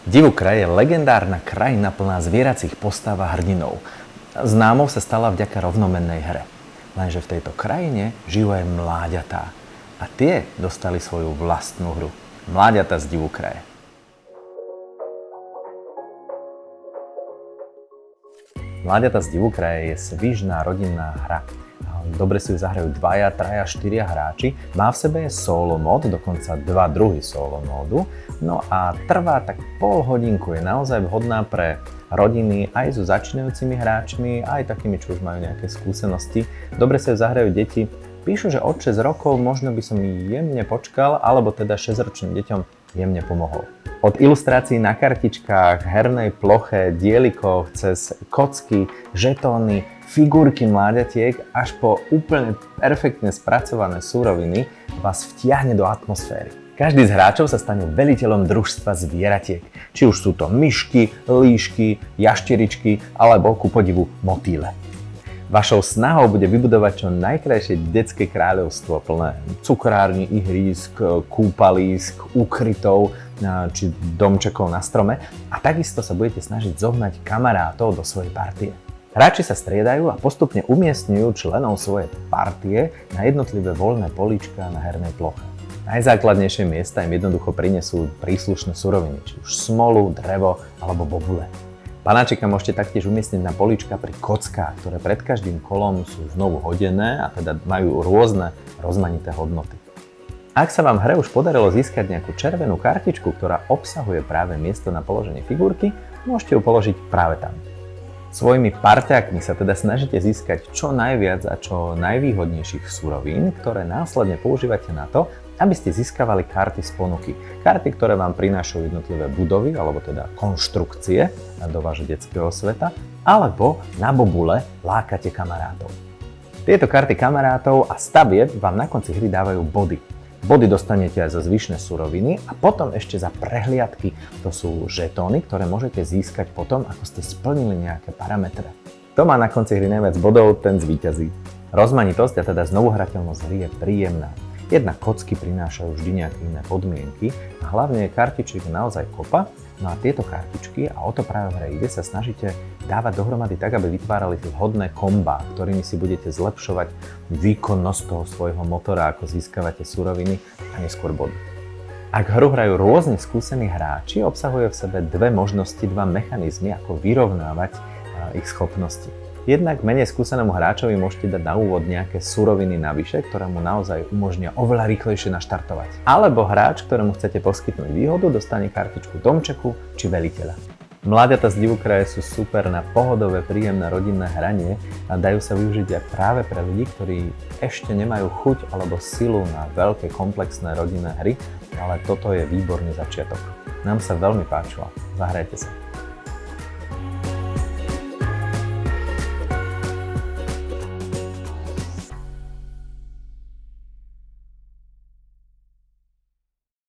Divukraj je legendárna krajina plná zvieracích postáv a hrdinov. Známou sa stala vďaka rovnomennej hre. Lenže v tejto krajine žijú aj mláďatá. A tie dostali svoju vlastnú hru. Mláďata z Divukraje. Mláďata z Divukraje je svižná rodinná hra. Dobre si ju zahrajú 2, 3, 4 hráči. Má v sebe solo mod, dokonca 2 druhy solo modu. No a trvá tak pol hodinku. Je naozaj vhodná pre rodiny aj so začínajúcimi hráčmi, aj takými, čo už majú nejaké skúsenosti. Dobre sa ju zahrajú deti. Píšu, že od 6 rokov možno by som jemne počkal, alebo teda 6-ročným deťom jemne pomohol. Od ilustrácií na kartičkách, hernej ploche, dielikoch, cez kocky, žetóny, figurky mláďatiek až po úplne perfektne spracované suroviny vás vtiahne do atmosféry. Každý z hráčov sa stane veliteľom družstva zvieratiek. Či už sú to myšky, líšky, jašteričky alebo ku podivu motýle. Vašou snahou bude vybudovať čo najkrajšie detské kráľovstvo plné cukrární, ihrísk, kúpalísk, úkrytov či domčekov na strome a takisto sa budete snažiť zohnať kamarátov do svojej partie. Hráči sa striedajú a postupne umiestňujú členov svojej partie na jednotlivé voľné políčka na hernej ploche. Najzákladnejšie miesta im jednoducho prinesú príslušné suroviny, či už smolu, drevo alebo bobule. Panáčika môžete taktiež umiestniť na políčka pri kockách, ktoré pred každým kolom sú znovu hodené a teda majú rôzne rozmanité hodnoty. Ak sa vám v hre už podarilo získať nejakú červenú kartičku, ktorá obsahuje práve miesto na položenie figurky, môžete ju položiť práve tam. Svojimi parťákmi sa teda snažíte získať čo najviac a čo najvýhodnejších surovín, ktoré následne používate na to, aby ste získavali karty z ponuky. Karty, ktoré vám prinášajú jednotlivé budovy, alebo teda konštrukcie do vášho detského sveta, alebo na bobule lákate kamarátov. Tieto karty kamarátov a stavieb vám na konci hry dávajú body. Body dostanete aj za zvyšné suroviny a potom ešte za prehliadky. To sú žetóny, ktoré môžete získať potom, ako ste splnili nejaké parametre. Kto má na konci hry najviac bodov, ten zvíťazí. Rozmanitosť a teda znovuhrateľnosť hry je príjemná. Jednak kocky prinášajú vždy nejaké iné podmienky a hlavne kartičiek je naozaj kopa, no a tieto kartičky, a o to práve v hre ide, sa snažíte dávať dohromady tak, aby vytvárali vhodné kombá, ktorými si budete zlepšovať výkonnosť toho svojho motora, ako získavate suroviny a neskôr body. Ak hru hrajú rôzne skúsení hráči, obsahuje v sebe dve možnosti, dva mechanizmy, ako vyrovnávať ich schopnosti. Jednak menej skúsenému hráčovi môžete dať na úvod nejaké suroviny navyše, ktoré mu naozaj umožnia oveľa rýchlejšie naštartovať. Alebo hráč, ktorému chcete poskytnúť výhodu, dostane kartičku domčeku či veliteľa. Mláďata z Divukraje sú super na pohodové, príjemné rodinné hranie a dajú sa využiť aj práve pre ľudí, ktorí ešte nemajú chuť alebo silu na veľké komplexné rodinné hry, ale toto je výborný začiatok. Nám sa veľmi páčilo. Zahrajte sa.